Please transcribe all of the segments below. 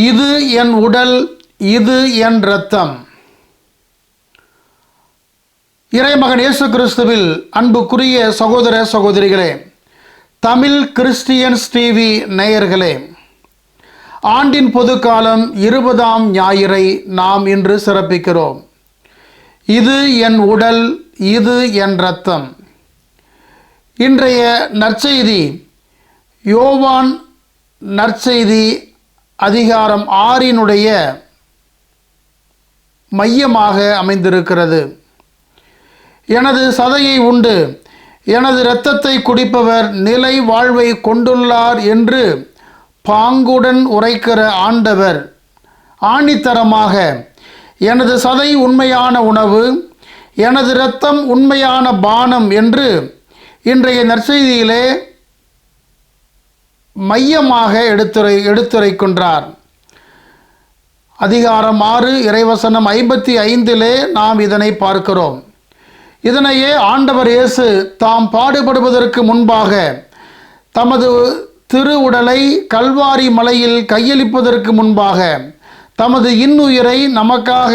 இது என் உடல், இது என் இரத்தம். இறைமகன் இயேசு கிறிஸ்துவில் அன்புக்குரிய சகோதர சகோதரிகளே, தமிழ் கிறிஸ்டியன்ஸ் டிவி நேயர்களே, ஆண்டின் பொதுக்காலம் 20ஆம் ஞாயிறை நாம் இன்று சிறப்பிக்கிறோம். இது என் உடல், இது என் இரத்தம். இன்றைய நற்செய்தி யோவான் நற்செய்தி அதிகாரம் 6 மையமாக அமைந்திருக்கிறது. எனது சதையை உண்டு எனது இரத்தத்தை குடிப்பவர் நிலை வாழ்வை கொண்டுள்ளார் என்று பாங்குடன் உரைக்கிற ஆண்டவர் ஆணித்தரமாக எனது சதை உண்மையான உணவு, எனது இரத்தம் உண்மையான பானம் என்று இன்றைய நற்செய்தியிலே மையமாக எடுத்துரைக்கின்றார். அதிகாரம் 6 இறைவசனம் 55 நாம் இதனை பார்க்கிறோம். இதனையே ஆண்டவர் இயேசு தாம் பாடுபடுவதற்கு முன்பாக தமது திரு உடலை கல்வாரி மலையில் கையளிப்பதற்கு முன்பாக தமது இன்னுயிரை நமக்காக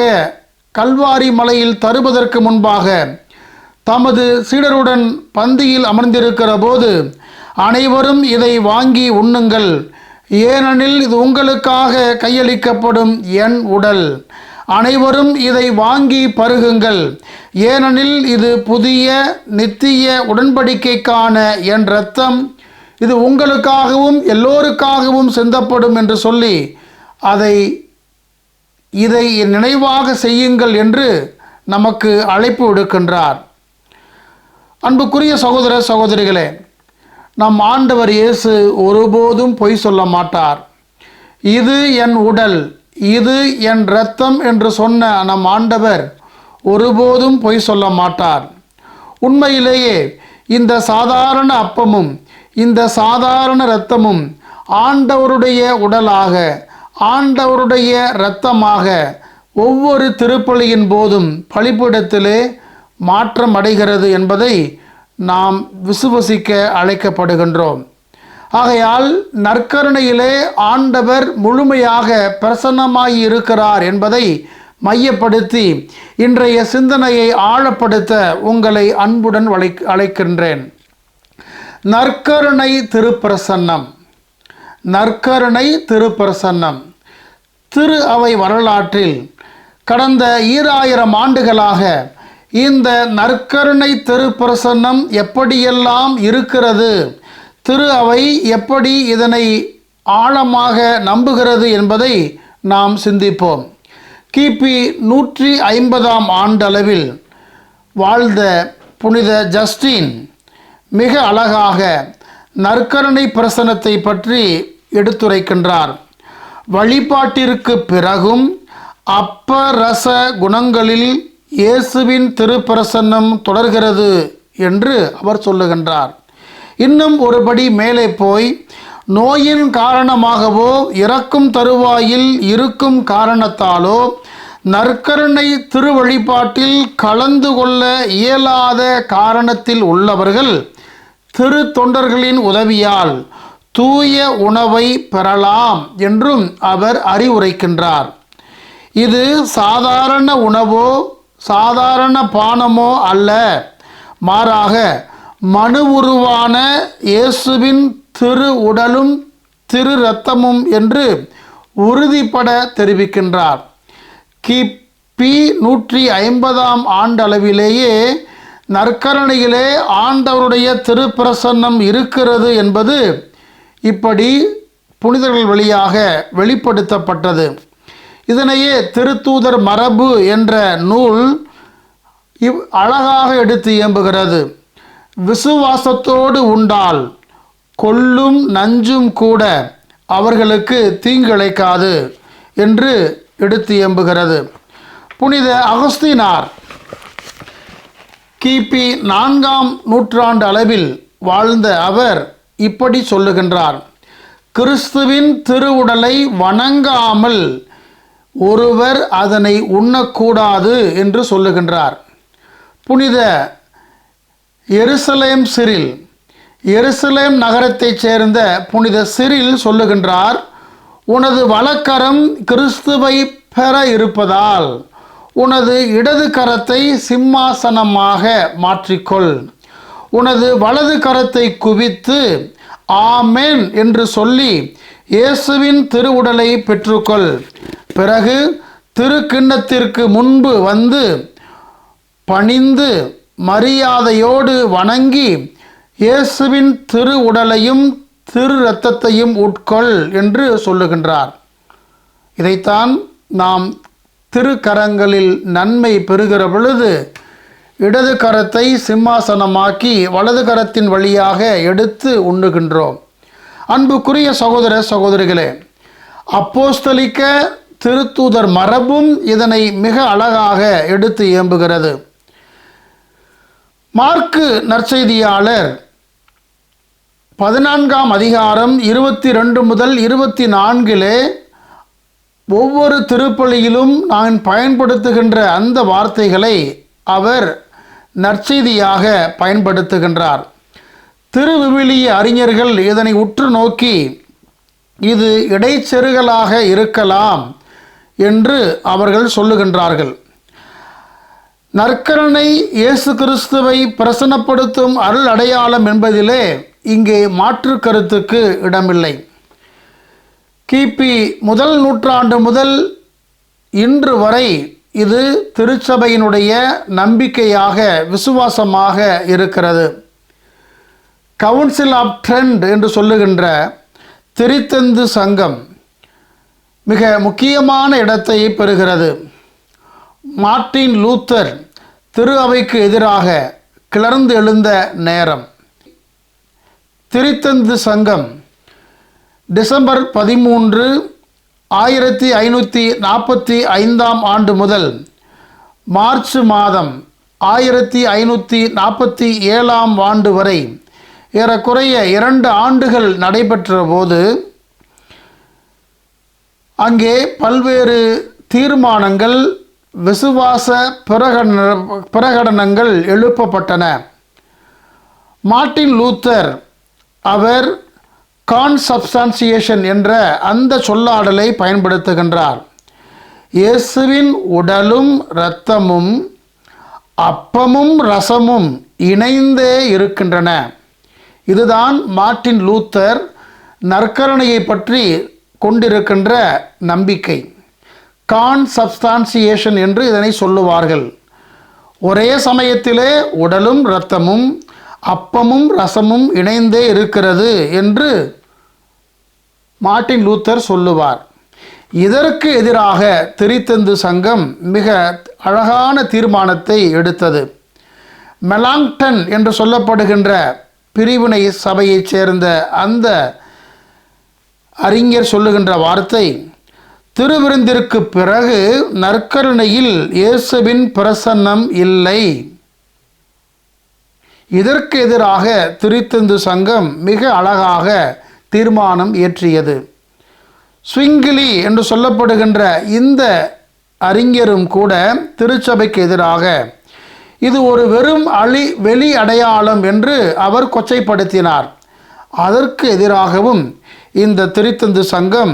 கல்வாரி மலையில் தருவதற்கு முன்பாக தமது சீடருடன் பந்தியில் அமர்ந்திருக்கிற போது, அனைவரும் இதை வாங்கி உண்ணுங்கள், ஏனெனில் இது உங்களுக்காக கையளிக்கப்படும் என் உடல். அனைவரும் இதை வாங்கி பருகுங்கள், ஏனெனில் இது புதிய நித்திய உடன்படிக்கைக்கான என் இரத்தம், இது உங்களுக்காகவும் எல்லோருக்காகவும் சிந்தப்படும் என்று சொல்லி இதை நினைவாக செய்யுங்கள் என்று நமக்கு அழைப்பு விடுக்கின்றார். அன்புக்குரிய சகோதர சகோதரிகளே, நம் ஆண்டவர் இயேசு ஒருபோதும் பொய் சொல்ல மாட்டார். இது என் உடல், இது என் இரத்தம் என்று சொன்ன நம் ஆண்டவர் ஒருபோதும் பொய் சொல்ல மாட்டார். உண்மையிலேயே இந்த சாதாரண அப்பமும் இந்த சாதாரண இரத்தமும் ஆண்டவருடைய உடலாக, ஆண்டவருடைய இரத்தமாக ஒவ்வொரு திருப்பலியின் போதும் பலிபீடத்திலே மாற்றம் அடைகிறது என்பதை நாம் விசுவசிக்க அழைக்கப்படுகின்றோம். ஆகையால் நற்கருணையிலே ஆண்டவர் முழுமையாக பிரசன்னமாய் இருக்கிறார் என்பதை மையப்படுத்தி இன்றைய சிந்தனையை ஆழப்படுத்த உங்களை அன்புடன் அழைக்கின்றேன். நற்கருணை திருப்பிரசன்னம். நற்கருணை திருப்பிரசன்னம் திரு அவை வரலாற்றில் கடந்த 2000 ஆண்டுகளாக இந்த நற்கருணை திருப்பிரசன்னம் எப்படியெல்லாம் இருக்கிறது, திரு அவை எப்படி இதனை ஆழமாக நம்புகிறது என்பதை நாம் சிந்திப்போம். கிபி 150ஆம் ஆண்டளவில் வாழ்ந்த புனித ஜஸ்டின் மிக அழகாக நற்கருணை பிரசன்னத்தை பற்றி எடுத்துரைக்கின்றார். வழிபாட்டிற்கு பிறகும் அப்பரச குணங்களில் இயேசுவின் திருப்பிரசன்னம் தொடர்கிறது என்று அவர் சொல்லுகின்றார். இன்னும் ஒருபடி மேலே போய், நோயின் காரணமாகவோ இறக்கும் தருவாயில் இருக்கும் காரணத்தாலோ நற்கருணை திருவழிபாட்டில் கலந்து கொள்ள இயலாத காரணத்தில் உள்ளவர்கள் திரு தொண்டர்களின் உதவியால் தூய உணவை பெறலாம் என்றும் அவர் அறிவுரைக்கின்றார். இது சாதாரண உணவோ சாதாரண பானமோ அல்ல, மாறாக மனு உருவான இயேசுவின் திரு உடலும் திரு இரத்தமும் என்று உறுதிப்பட தெரிவிக்கின்றார். கிபி 150ஆம் ஆண்டளவிலேயே நற்கருணையிலே ஆண்டவருடைய திருப்பிரசன்னம் இருக்கிறது என்பது இப்படி புனிதர்கள் வழியாக வெளிப்படுத்தப்பட்டது. இதனையே திருத்தூதர் மரபு என்ற நூல் அழகாக எடுத்து இயம்புகிறது. விசுவாசத்தோடு உண்டால் கொல்லும் நஞ்சும் கூட அவர்களுக்கு தீங்கிழைக்காது என்று எடுத்து இயம்புகிறது. புனித அகஸ்தீனார் கிபி 4ஆம் நூற்றாண்டு அளவில் வாழ்ந்த அவர் இப்படி சொல்லுகின்றார்: கிறிஸ்துவின் திருவுடலை வணங்காமல் ஒருவர் அதனை உண்ணக்கூடாது என்று சொல்லுகின்றார். புனித எருசலேம் சிரில் நகரத்தைச் சேர்ந்த புனித சிரில் சொல்லுகின்றார்: உனது வலக்கரம் கிறிஸ்துவை பெற இருப்பதால் உனது இடது கரத்தை சிம்மாசனமாக மாற்றிக்கொள். உனது வலது கரத்தை குவித்து ஆமென் என்று சொல்லி இயேசுவின் திருவுடலை பெற்றுக்கொள். பிறகு திருக்கிண்ணத்திற்கு முன்பு வந்து பணிந்து மரியாதையோடு வணங்கி இயேசுவின் திருவுடலையும் திரு இரத்தத்தையும் உட்கொள் என்று சொல்லுகின்றார். இதைத்தான் நாம் திருக்கரங்களில் நன்மை பெறுகிற பொழுது இடது கரத்தை சிம்மாசனமாக்கி வலது கரத்தின் வழியாக எடுத்து உண்ணுகின்றோம். அன்புக்குரிய சகோதர சகோதரிகளே, அப்போஸ்தலிக்க திருத்தூதர் மரபும் இதனை மிக அழகாக எடுத்து இயம்புகிறது. மார்க்கு நற்செய்தியாளர் 14ஆம் அதிகாரம் 22 முதல் 24 ஒவ்வொரு திருப்பலியிலும் நான் பயன்படுத்துகின்ற அந்த வார்த்தைகளை அவர் நற்செய்தியாக பயன்படுத்துகின்றார். திருவிவிலிய அறிஞர்கள் இதனை உற்று நோக்கி இது இடைச்செருகலாக இருக்கலாம் என்று அவர்கள் சொல்லுகின்றார்கள். நற்கருணை இயேசு கிறிஸ்துவை பிரசன்னப்படுத்தும் அருள் அடையாளம் என்பதிலே இங்கே மாற்று கருத்துக்கு இடமில்லை. கிபி 1 நூற்றாண்டு முதல் இன்று வரை இது திருச்சபையினுடைய நம்பிக்கையாக விசுவாசமாக இருக்கிறது. கவுன்சில் ஆஃப் ட்ரெண்ட் என்று சொல்லுகின்ற திரித்தந்து சங்கம் மிக முக்கியமான இடத்தை பெறுகிறது. மார்ட்டின் லூத்தர் திரு அவைக்கு எதிராக கிளர்ந்து எழுந்த நேரம். திரித்தந்து சங்கம் டிசம்பர் 13, 1545ஆம் ஆண்டு முதல் மார்ச் மாதம் 1547ஆம் ஆண்டு வரை ஏறக்குறைய 2 ஆண்டுகள் நடைபெற்ற போது அங்கே பல்வேறு தீர்மானங்கள், விசுவாச பிரகடனங்கள் எழுப்பப்பட்டன. மார்ட்டின் லூத்தர் அவர் கான்சப்ஸ்டான்சியேஷன் என்ற அந்த சொல்லாடலை பயன்படுத்துகின்றார். இயேசுவின் உடலும் இரத்தமும் அப்பமும் ரசமும் இணைந்தே இருக்கின்றன. இதுதான் மார்ட்டின் லூத்தர் நற்கருணையை பற்றி கொண்டிருக்கின்ற நம்பிக்கை. கான்சப்ஸ்டான்சியேஷன் என்று இதனை சொல்லுவார்கள். ஒரே சமயத்திலே உடலும் இரத்தமும் அப்பமும் ரசமும் இணைந்தே இருக்கிறது என்று மார்ட்டின் லூத்தர் சொல்லுவார். இதற்கு எதிராக திரித்தந்து சங்கம் மிக அழகான தீர்மானத்தை எடுத்தது. மெலாங்டன் என்று சொல்லப்படுகின்ற பிரிவினை சபையைச் சேர்ந்த அந்த அறிஞர் சொல்லுகின்ற வார்த்தை, திருவிருந்திற்கு பிறகு நற்கருணையில் இயேசுவின் பிரசன்னம் இல்லை. இதற்கு எதிராக திரித்தந்து சங்கம் மிக அழகாக தீர்மானம் இயற்றியது. ஸ்விங்கிலி என்று சொல்லப்படுகின்ற இந்த அறிஞரும் கூட திருச்சபைக்கு எதிராக இது ஒரு வெறும் வெளி அடையாளம் என்று அவர் கொச்சைப்படுத்தினார். அதற்கு எதிராகவும் இந்த திரித்தந்து சங்கம்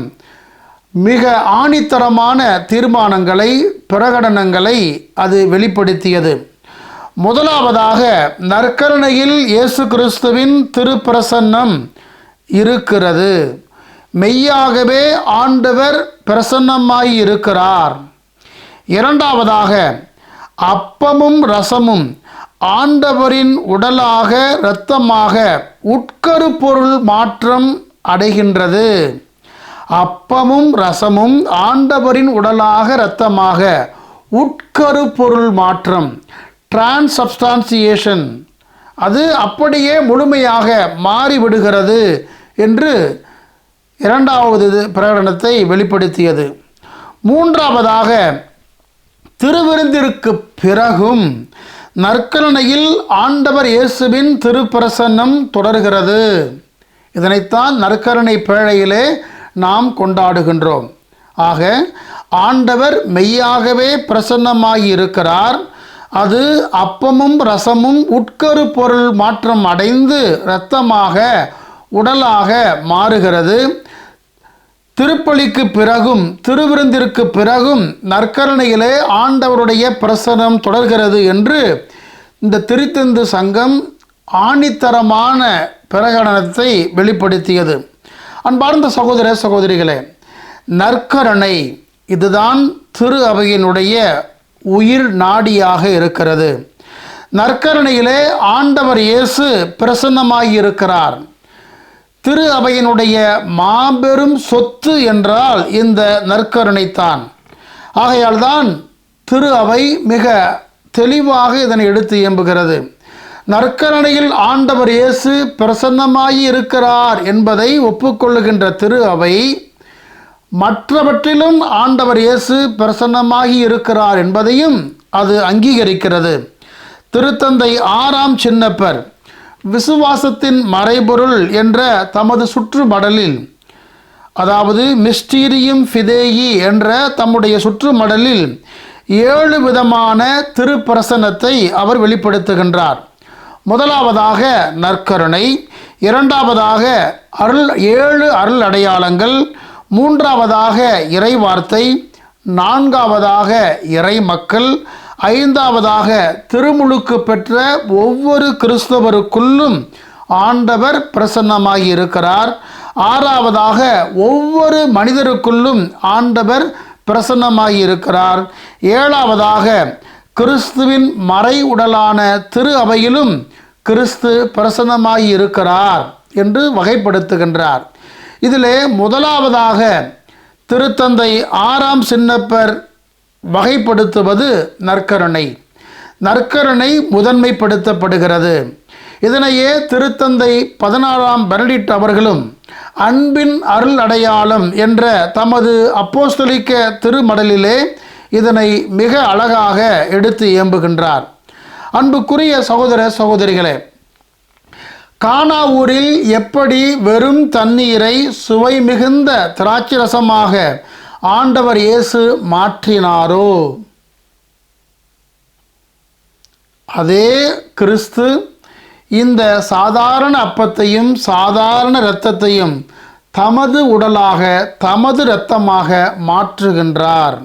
மிக ஆணித்தரமான தீர்மானங்களை, பிரகடனங்களை அது வெளிப்படுத்தியது. முதலாவதாக நற்கருணையில் இயேசு கிறிஸ்துவின் திருப்பிரசன்னம் இருக்கிறது. மெய்யாகவே ஆண்டவர் பிரசன்னமாய் இருக்கிறார். இரண்டாவதாக அப்பமும் ரசமும் ஆண்டவரின் உடலாக இரத்தமாக உட்கருப்பொருள் மாற்றம் அடைகின்றது. அப்பமும் ரசமும் ஆண்டவரின் உடலாக இரத்தமாக உட்கருப்பொருள் மாற்றம், டிரான்சப்ஸ்டான்சியேஷன், அது அப்படியே முழுமையாக மாறிவிடுகிறது என்று இரண்டாவது பிரகடனத்தை வெளிப்படுத்தியது. மூன்றாவதாக திருவிருந்திற்கு பிறகும் நற்கருணையில் ஆண்டவர் இயேசுவின் திருப்பிரசன்னம் தொடர்கிறது. இதனைத்தான் நற்கருணை பேழையிலே நாம் கொண்டாடுகின்றோம். ஆக ஆண்டவர் மெய்யாகவே பிரசன்னமாகி இருக்கிறார். அது அப்பமும் ரசமும் உட்கரு பொருள் மாற்றம் அடைந்து இரத்தமாக உடலாக மாறுகிறது. திருப்பலிக்கு பிறகும் திருவிருந்திற்கு பிறகும் நற்கருணையிலே ஆண்டவருடைய பிரசனம் தொடர்கிறது என்று இந்த திருத்தந்து சங்கம் ஆணித்தரமான பிரகடனத்தை வெளிப்படுத்தியது. அன்பார்ந்த சகோதர சகோதரிகளே, நற்கருணை இதுதான் திரு அவையினுடைய உயிர் நாடியாக இருக்கிறது. நற்கருணையிலே ஆண்டவர் இயேசு பிரசன்னமாகி இருக்கிறார். திரு அவையினுடைய மாபெரும் சொத்து என்றால் இந்த நற்கருணைத்தான். ஆகையால் தான் திரு அவை மிக தெளிவாக இதனை எடுத்து இயம்புகிறது. நற்கருணையில் ஆண்டவர் இயேசு பிரசன்னமாகி இருக்கிறார் என்பதை ஒப்புக்கொள்ளுகின்ற திரு அவை மற்றவற்றிலும் ஆண்டவர் இயேசு பிரசன்னமாகி இருக்கிறார் என்பதையும் அது அங்கீகரிக்கிறது. திருத்தந்தை 6ஆம் சின்னப்பர் விசுவாசத்தின் மறைபொருள் என்ற தமது சுற்றுமடலில், அதாவது மிஸ்டீரியம் ஃபிதேயி என்ற தம்முடைய சுற்றுமடலில் 7 விதமான திருப்பிரசன்னத்தை அவர் வெளிப்படுத்துகின்றார். முதலாவதாக நற்கருணை, இரண்டாவதாக 7 அருள் அடையாளங்கள், மூன்றாவதாக இறைவார்த்தை, நான்காவதாக இறை மக்கள், ஐந்தாவதாக திருமுழுக்கு பெற்ற ஒவ்வொரு கிறிஸ்தவருக்குள்ளும் ஆண்டவர் பிரசன்னமாகி இருக்கிறார். ஆறாவதாக ஒவ்வொரு மனிதருக்குள்ளும் ஆண்டவர் பிரசன்னமாகி இருக்கிறார். ஏழாவதாக கிறிஸ்துவின் மறை உடலான திரு அவையிலும் கிறிஸ்து பிரசன்னமாகி இருக்கிறார் என்று வகைப்படுத்துகின்றார். இதிலே முதலாவதாக திருத்தந்தை 6ஆம் சின்னப்பர் வகைப்படுத்துவது நற்கருணை. நற்கருணை முதன்மைப்படுத்தப்படுகிறது. இதனையே திருத்தந்தை 14ஆம் பெனடிக்ட் அவர்களும் அன்பின் அருள் அடையாளம் என்ற தமது அப்போஸ்தலிக்க திருமடலிலே இதனை மிக அழகாக எடுத்து இயம்புகின்றார். அன்புக்குரிய சகோதர சகோதரிகளே, கானா ஊரில் எப்படி வெறும் தண்ணீரை சுவை மிகுந்த திராட்சரசமாக ஆண்டவர் இயேசு மாற்றினாரோ, அதே கிறிஸ்து இந்த சாதாரண அப்பத்தையும் சாதாரண இரத்தத்தையும் தமது உடலாக தமது இரத்தமாக மாற்றுகின்றார்.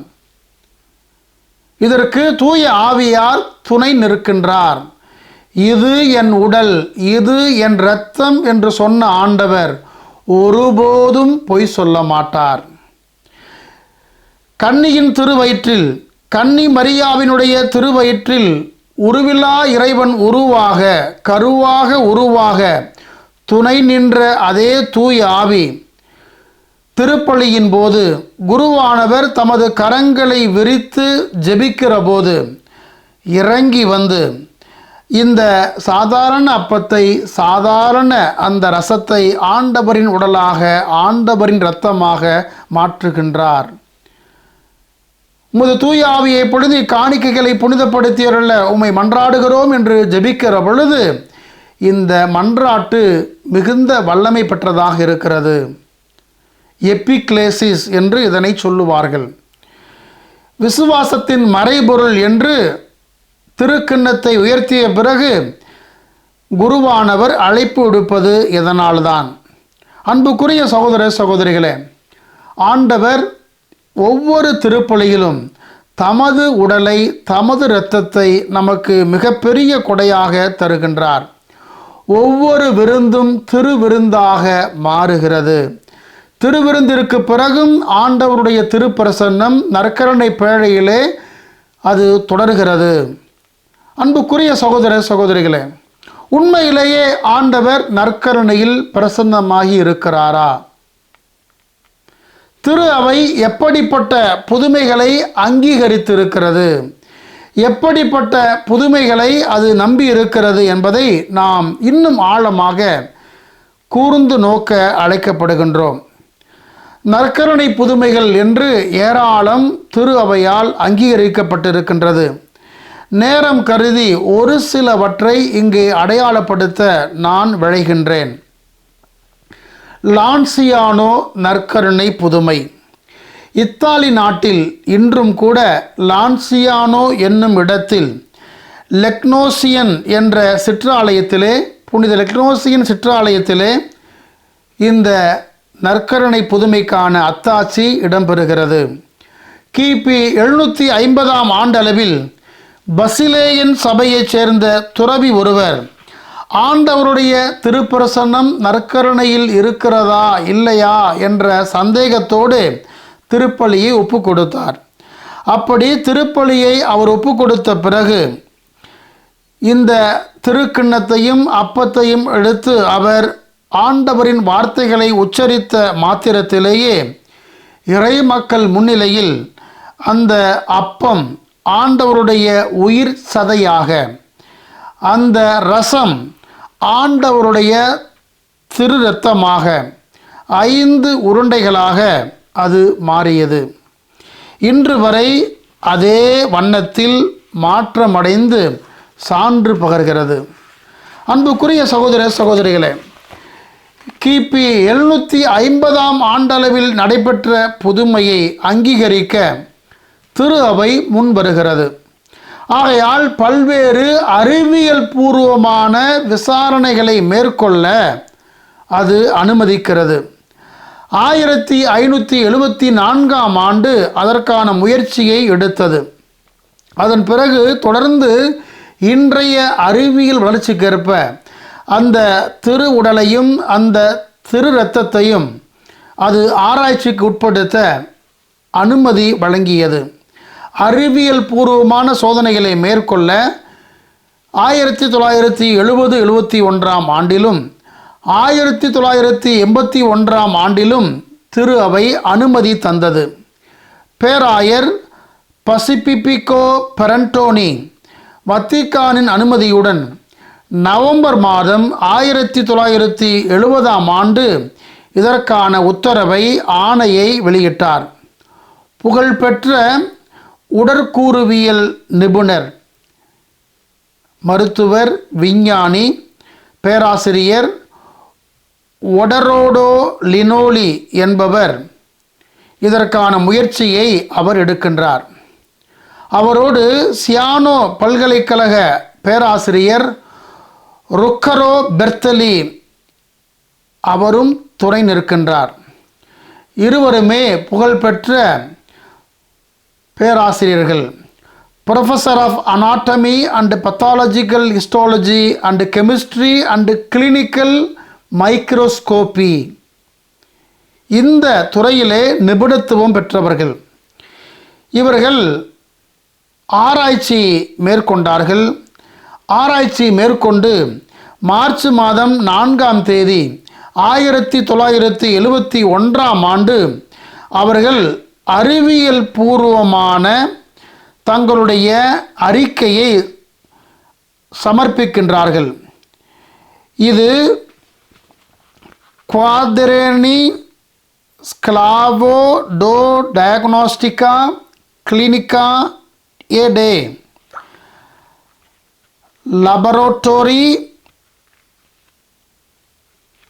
இதற்கு தூய ஆவியார் துணை நிற்கின்றார். இது என் உடல், இது என் இரத்தம் என்று சொன்ன ஆண்டவர் ஒருபோதும் பொய் சொல்ல மாட்டார். கன்னியின் திருவயிற்றில், கன்னி மரியாவினுடைய திருவயிற்றில் உருவிலா இறைவன் உருவாக, கருவாக உருவாக துணை நின்ற அதே தூய ஆவி திருப்பலியின் போது குருவானவர் தமது கரங்களை விரித்து ஜெபிக்கிற போது இறங்கி வந்து இந்த சாதாரண அப்பத்தை, சாதாரண அந்த ரசத்தை ஆண்டவரின் உடலாக, ஆண்டவரின் இரத்தமாக மாற்றுகின்றார். உமது தூய ஆவியை பொழுது காணிக்கைகளை புனிதப்படுத்தியருள்ள உம்மை மன்றாடுகிறோம் என்று ஜெபிக்கிற பொழுது இந்த மன்றாட்டு மிகுந்த வல்லமை பெற்றதாக இருக்கிறது. எபிக்லேசிஸ் என்று இதனை சொல்லுவார்கள். விசுவாசத்தின் மறைபொருள் என்று திருக்கிண்ணத்தை உயர்த்திய பிறகு குருவானவர் அழைப்பு விடுப்பது இதனால்தான். அன்புக்குரிய சகோதர சகோதரிகளே, ஆண்டவர் ஒவ்வொரு திருப்பலியிலும் தமது உடலை, தமது இரத்தத்தை நமக்கு மிகப்பெரிய கொடையாக தருகின்றார். ஒவ்வொரு விருந்தும் திருவிருந்தாக மாறுகிறது. திருவிருந்திற்கு பிறகும் ஆண்டவருடைய திருப்பிரசன்னம் நற்கருணை பேழையிலே அது தொடர்கிறது. அன்புக்குரிய சகோதர சகோதரிகளே, உண்மையிலேயே ஆண்டவர் நற்கருணையில் பிரசன்னமாகி இருக்கிறாரா? திரு அவை எப்படிப்பட்ட புதுமைகளை அங்கீகரித்திருக்கிறது, எப்படிப்பட்ட புதுமைகளை அது நம்பி இருக்கிறது என்பதை நாம் இன்னும் ஆழமாக கூர்ந்து நோக்க அழைக்கப்படுகின்றோம். நற்கருணை புதுமைகள் என்று ஏராளம் திரு அவையால் அங்கீகரிக்கப்பட்டிருக்கின்றது. நேரம் கருதி ஒரு சிலவற்றை இங்கே அடையாளப்படுத்த நான் விழைகின்றேன். லான்சியானோ நற்கருணை புதுமை. இத்தாலி நாட்டில் இன்றும் கூட லான்சியானோ என்னும் இடத்தில் லெக்னோசியன் என்ற சிற்றாலயத்திலே, புனித லெக்னோசியன் சிற்றாலயத்திலே இந்த நற்கருணை புதுமைக்கான அத்தாட்சி இடம்பெறுகிறது. கிபி 750 ஆண்டளவில் பசிலேயன் சபையைச் சேர்ந்த துறவி ஒருவர் ஆண்டவருடைய திருப்பிரசன்னம் நற்கருணையில் இருக்கிறதா இல்லையா என்ற சந்தேகத்தோடு திருப்பலியை ஒப்பு கொடுத்தார். அப்படி திருப்பலியை அவர் ஒப்பு கொடுத்த பிறகு இந்த திருக்கிண்ணத்தையும் அப்பத்தையும் எடுத்து அவர் ஆண்டவரின் வார்த்தைகளை உச்சரித்த மாத்திரத்திலேயே இறை மக்கள் முன்னிலையில் அந்த அப்பம் ஆண்டவருடைய உயிர் சதையாக, அந்த ரசம் ஆண்டவருடைய திரு இரத்தமாக 5 உருண்டைகளாக அது மாறியது. இன்று வரை அதே வண்ணத்தில் மாற்றமடைந்து சான்று பகர்கிறது. அன்புக்குரிய சகோதர சகோதரிகளே, கிபி 750 ஆண்டளவில் நடைபெற்ற புதுமையை அங்கீகரிக்க திரு அவை முன் வருகிறது. ஆகையால் பல்வேறு அறிவியல் பூர்வமான விசாரணைகளை மேற்கொள்ள அது அனுமதிக்கிறது. 1574 ஆண்டு அதற்கான முயற்சியை எடுத்தது. அதன் பிறகு தொடர்ந்து இன்றைய அறிவியல் வளர்ச்சிக்கேற்ப அந்த திரு உடலையும் அந்த திரு இரத்தத்தையும் அது ஆராய்ச்சிக்கு உட்படுத்த அனுமதி வழங்கியது. அறிவியல் பூர்வமான சோதனைகளை மேற்கொள்ள 1970-71 ஆண்டிலும் 1981 ஆண்டிலும் திரு அவை அனுமதி தந்தது. பேராயர் பசிபிபிகோ பெரண்டோனி வத்திக்கானின் அனுமதியுடன் நவம்பர் மாதம் 1970 ஆண்டு இதற்கான உத்தரவை ஆணையை வெளியிட்டார். புகழ்பெற்ற உடற்கூறுவியல் நிபுணர், மருத்துவர், விஞ்ஞானி, பேராசிரியர் ஒடரோடோ லினோலி என்பவர் இதற்கான முயற்சியை அவர் எடுக்கின்றார். அவரோடு சியானோ பல்கலைக்கழக பேராசிரியர் ருக்கரோ பெர்த்தலி அவரும் துணை நிற்கின்றார். இருவருமே புகழ்பெற்ற பேராசிரியர்கள். Professor of anatomy and pathological histology and chemistry and clinical microscopy, இந்த துறையிலே நிபுணத்துவம் பெற்றவர்கள். இவர்கள் ஆராய்ச்சி மேற்கொண்டார்கள். ஆராய்ச்சி மேற்கொண்டு மார்ச் மாதம் 4ஆம் தேதி 1971 ஆண்டு அவர்கள் அறிவியல் பூர்வமான தங்களுடைய அறிக்கையை சமர்ப்பிக்கின்றார்கள். இது குவாதரேனி ஸ்க்லாவோ டோ டயக்னோஸ்டிகா கிளினிகா ஏடே லபரோட்டோரி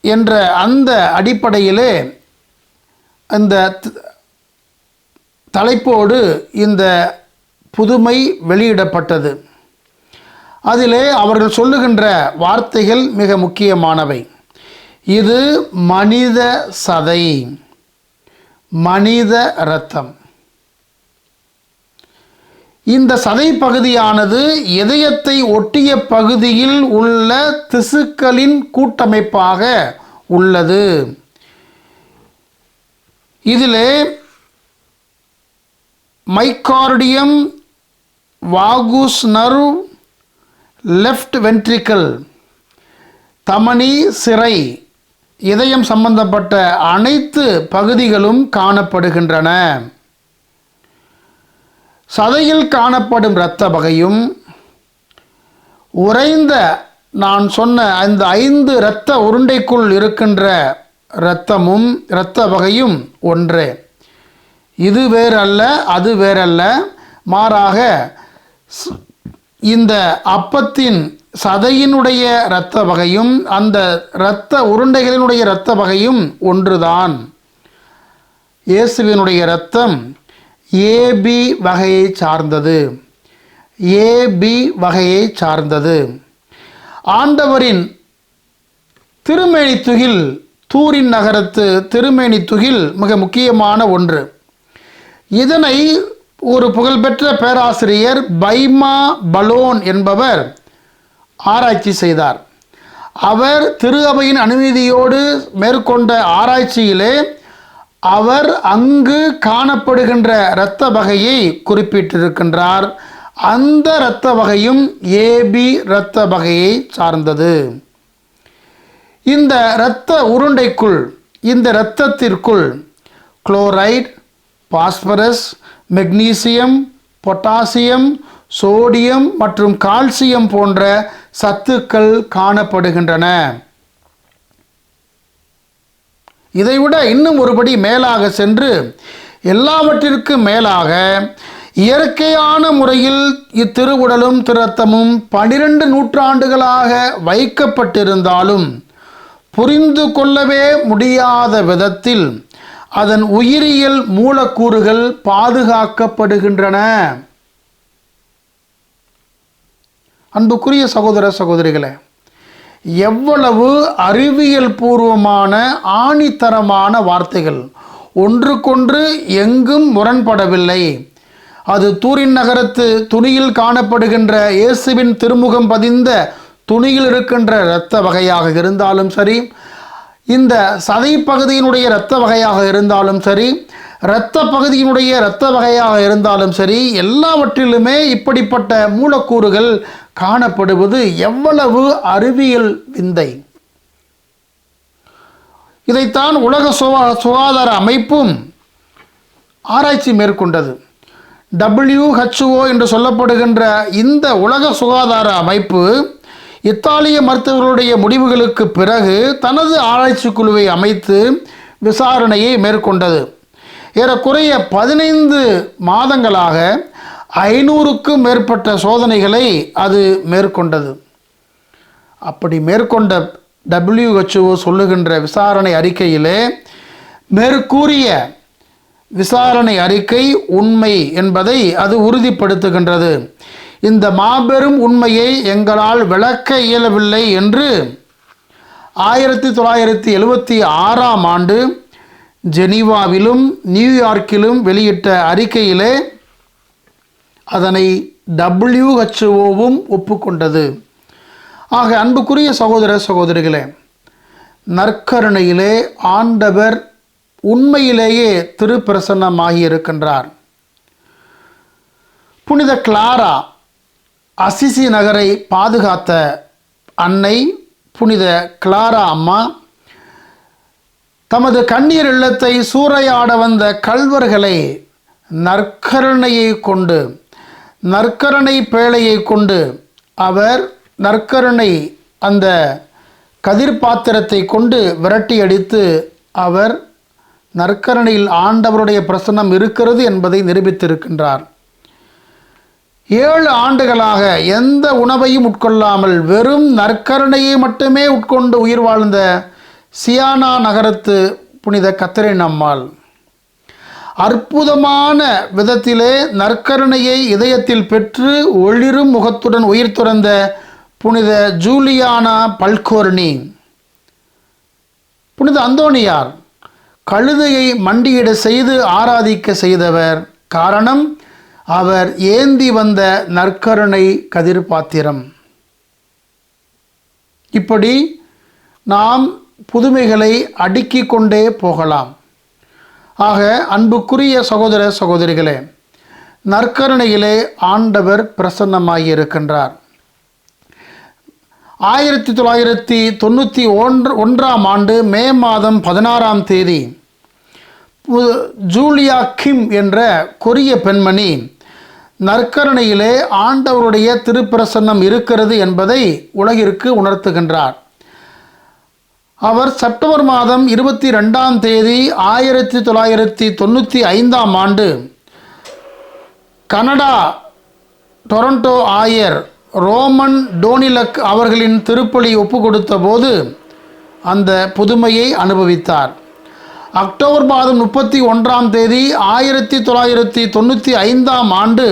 என்ற அந்த அடிப்படையிலே அந்த தலைப்போடு இந்த புதுமை வெளியிடப்பட்டது. அதிலே அவர்கள் சொல்லுகின்ற வார்த்தைகள் மிக முக்கியமானவை. இது மனித சதை, மனித இரத்தம். இந்த சதை பகுதியானது இதயத்தை ஒட்டிய பகுதியில் உள்ள திசுக்களின் கூட்டமைப்பாக உள்ளது. இதிலே மைக்கார்டியம், வாகுஸ் நர்வ், லெஃப்ட் வென்ட்ரிக்கல், தமனி, சிரை, இதயம் சம்பந்தப்பட்ட அனைத்து பகுதிகளும் காணப்படுகின்றன. சதையில் காணப்படும் இரத்த வகையும் உறைந்த நான் சொன்ன அந்த 5 இரத்த உருண்டைக்குள் இருக்கின்ற இரத்தமும் இரத்த வகையும் ஒன்றே. இது வேறல்ல, அது வேறல்ல. மாறாக இந்த அப்பத்தின் சதையினுடைய இரத்த வகையும் அந்த இரத்த உருண்டைகளினுடைய இரத்த வகையும் ஒன்றுதான். இயேசுவினுடைய இரத்தம் ஏபி வகையை சார்ந்தது. ஏபி வகையை சார்ந்தது. ஆண்டவரின் திருமேனி துகில் தூரின் நகரத்து திருமேனி துகில் மிக முக்கியமான ஒன்று. இதனை ஒரு புகழ்பெற்ற பேராசிரியர் பைமா பலோன் என்பவர் ஆராய்ச்சி செய்தார். அவர் திரு அவையின் அனுமதியோடு மேற்கொண்ட ஆராய்ச்சியிலே அவர் அங்கு காணப்படுகின்ற இரத்த வகையை குறிப்பிட்டிருக்கின்றார். அந்த இரத்த வகையும் ஏபி இரத்த வகையை சார்ந்தது. இந்த இரத்த உருண்டைக்குள், இந்த இரத்தத்திற்குள் chloride, phosphorus, magnesium, potassium, sodium மற்றும் கால்சியம் போன்ற சத்துக்கள் காணப்படுகின்றன. இதைவிட இன்னும் ஒருபடி மேலாக சென்று எல்லாவற்றிற்கும் மேலாக இயற்கையான முறையில் இத்திருவுடலும் திருரத்தமும் 12 நூற்றாண்டுகளாக வைக்கப்பட்டிருந்தாலும் புரிந்து கொள்ளவே முடியாத விதத்தில் அதன் உயிரியல் மூலக்கூறுகள் பாதுகாக்கப்படுகின்றன. அன்புக்குரிய சகோதர சகோதரிகளே, எவ்வளவு அறிவியல் பூர்வமான ஆணித்தரமான வார்த்தைகள்! ஒன்றுக்கொன்று எங்கும் முரண்படவில்லை. அது தூரின் நகரத்து துணியில் காணப்படுகின்ற இயேசுவின் திருமுகம் பதிந்த துணியில் இருக்கின்ற இரத்த வகையாக இருந்தாலும் சரி, இந்த சதை பகுதியினுடைய இரத்த வகையாக இருந்தாலும் சரி, இரத்த பகுதியினுடைய இரத்த வகையாக இருந்தாலும் சரி, எல்லாவற்றிலுமே இப்படிப்பட்ட மூலக்கூறுகள் காணப்படுவது எவ்வளவு அறிவியல் விந்தை! இதைத்தான் உலக சுகாதார அமைப்பும் ஆராய்ச்சி மேற்கொண்டது. WHO என்று சொல்லப்படுகின்ற இந்த உலக சுகாதார அமைப்பு இத்தாலிய மருத்துவர்களுடைய முடிவுகளுக்கு பிறகு தனது ஆராய்ச்சி குழுவை அமைத்து விசாரணையை மேற்கொண்டது. ஏறக்குறைய 15 மாதங்களாக 500க்கும் மேற்பட்ட சோதனைகளை அது மேற்கொண்டது. அப்படி மேற்கொண்ட WHO சொல்லுகின்ற விசாரணை அறிக்கையிலே மேற்கூறிய விசாரணை அறிக்கை உண்மை என்பதை அது உறுதிப்படுத்துகின்றது. இந்த மாபெரும் உண்மையை எங்களால் விளக்க இயலவில்லை என்று 1976ஆம் ஆண்டு ஜெனீவாவிலும் நியூயார்க்கிலும் வெளியிட்ட அறிக்கையிலே அதனை WHO ஒப்புக்கொண்டது. ஆக அன்புக்குரிய சகோதர சகோதரிகளே, நற்கருணையிலே ஆண்டவர் உண்மையிலேயே திருப்பிரசன்னமாகி இருக்கின்றார். புனித கிளாரா அசிசி நகரை பாதுகாத்த அன்னை புனித கிளாரா அம்மா தமது கண்ணீர் இல்லத்தை சூறையாட வந்த கள்வர்களை நற்கருணையை கொண்டு, நற்கருணை பேழையை கொண்டு அவர் நற்கருணை அந்த கதிர்பாத்திரத்தை கொண்டு விரட்டி அடித்து அவர் நற்கருணையில் ஆண்டவருடைய பிரசன்னம் இருக்கிறது என்பதை நிரூபித்திருக்கின்றார். 7 ஆண்டுகளாக எந்த உணவையும் உட்கொள்ளாமல் வெறும் நற்கருணையை மட்டுமே உட்கொண்டு உயிர் வாழ்ந்த சியானா நகரத்து புனித கத்தரின் அம்மாள் அற்புதமான விதத்திலே நற்கருணையை இதயத்தில் பெற்று ஒளிரும் முகத்துடன் உயிர் துறந்த புனித ஜூலியானா பல்கோர்னி, புனித அந்தோனியார் கழுதையை மண்டியிட செய்து ஆராதிக்க செய்தவர். காரணம், அவர் ஏந்தி வந்த நற்கருணை கதிர்பாத்திரம். இப்படி நாம் புதுமைகளை அடுக்கிக் கொண்டே போகலாம். ஆக அன்புக்குரிய சகோதர சகோதரிகளே, நற்கருணையிலே ஆண்டவர் பிரசன்னமாகியிருக்கின்றார். 1991ஆம் ஆண்டு மே மாதம் 16ஆம் தேதி ஜூலியா கிம் என்ற கொரிய பெண்மணி நற்கருணையிலே ஆண்டவருடைய திருப்பிரசன்னம் இருக்கிறது என்பதை உலகிற்கு உணர்த்துகின்றார். அவர் செப்டம்பர் மாதம் 22ஆம் தேதி 1995ஆம் ஆண்டு கனடா டொரண்டோ ஆயர் ரோமன் டோனிலக் அவர்களின் திருப்பலி ஒப்பு கொடுத்த போது அந்த புதுமையை அனுபவித்தார். அக்டோபர் மாதம் 31ஆம் தேதி 1995ஆம் ஆண்டு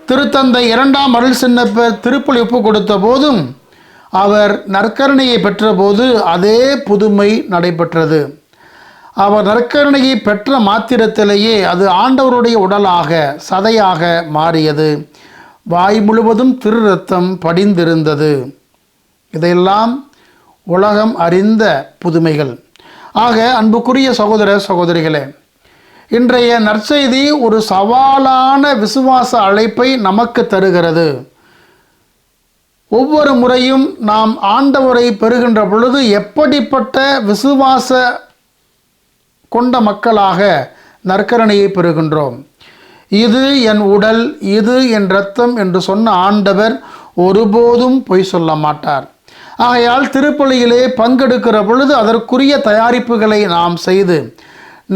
திருத்தந்தை 2ஆம் அருள் சின்னப்பர் திருப்பலி ஒப்பு கொடுத்த போதும் அவர் நற்கருணையை பெற்றபோது அதே புதுமை நடைபெற்றது. அவர் நற்கருணையை பெற்ற மாத்திரத்திலேயே அது ஆண்டவருடைய உடலாக சதையாக மாறியது. வாய் முழுவதும் திரு ரத்தம் படிந்திருந்தது. இதையெல்லாம் உலகம் அறிந்த புதுமைகள். ஆக அன்புக்குரிய சகோதர சகோதரிகளே, இன்றைய நற்செய்தி ஒரு சவாலான விசுவாச அழைப்பை நமக்கு தருகிறது. ஒவ்வொரு முறையும் நாம் ஆண்டவரை பெறுகின்ற பொழுது எப்படிப்பட்ட விசுவாச கொண்ட மக்களாக நற்கருணையை பெறுகின்றோம். இது என் உடல், இது என் இரத்தம் என்று சொன்ன ஆண்டவர் ஒருபோதும் பொய் சொல்ல மாட்டார். ஆகையால் திருப்பலியிலே பங்கெடுக்கிற பொழுது அதற்குரிய தயாரிப்புகளை நாம் செய்து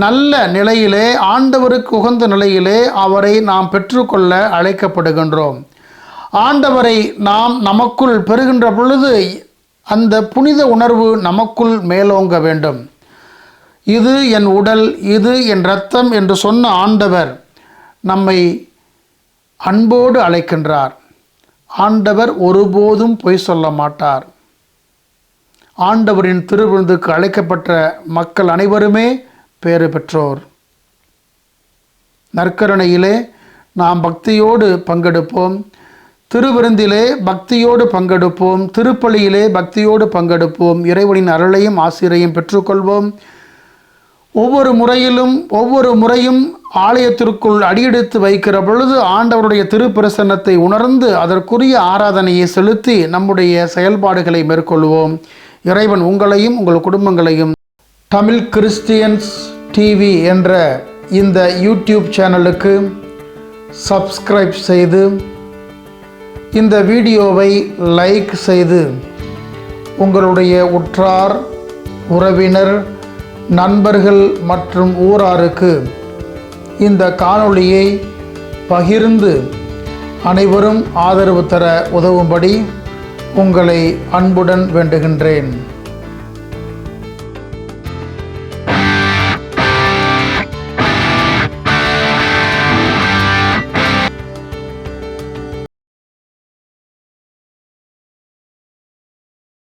நல்ல நிலையிலே, ஆண்டவருக்கு உகந்த நிலையிலே அவரை நாம் பெற்றுக்கொள்ள அழைக்கப்படுகின்றோம். ஆண்டவரை நாம் நமக்குள் பெறுகின்ற பொழுது அந்த புனித உணர்வு நமக்குள் மேலோங்க வேண்டும். இது என் உடல், இது என் இரத்தம் என்று சொன்ன ஆண்டவர் நம்மை அன்போடு அழைக்கின்றார். ஆண்டவர் ஒருபோதும் பொய் சொல்ல மாட்டார். ஆண்டவரின் திருவிருந்துக்கு அழைக்கப்பட்ட மக்கள் அனைவருமே பேறு பெற்றோர். நற்கருணையிலே நாம் பக்தியோடு பங்கெடுப்போம். திருவிருந்திலே பக்தியோடு பங்கெடுப்போம். திருப்பலியிலே பக்தியோடு பங்கெடுப்போம். இறைவனின் அருளையும் ஆசிரையும் பெற்றுக்கொள்வோம். ஒவ்வொரு முறையும் ஆலயத்திற்குள் அடியெடுத்து வைக்கிற பொழுது ஆண்டவருடைய திருப்பிரசன்னத்தை உணர்ந்து அதற்குரிய ஆராதனையை செலுத்தி நம்முடைய செயல்பாடுகளை மேற்கொள்வோம். இறைவன் உங்களையும் உங்கள் குடும்பங்களையும் தமிழ் கிறிஸ்டியன்ஸ் டிவி என்ற இந்த யூடியூப் சேனலுக்கு சப்ஸ்கிரைப் செய்து இந்த வீடியோவை லைக் செய்து உங்களுடைய உற்றார், உறவினர், நண்பர்கள் மற்றும் ஊராருக்கு இந்த காணொளியை பகிர்ந்து அனைவரும் ஆதரவு தர உதவும்படி உங்களை அன்புடன் வேண்டுகின்றேன்.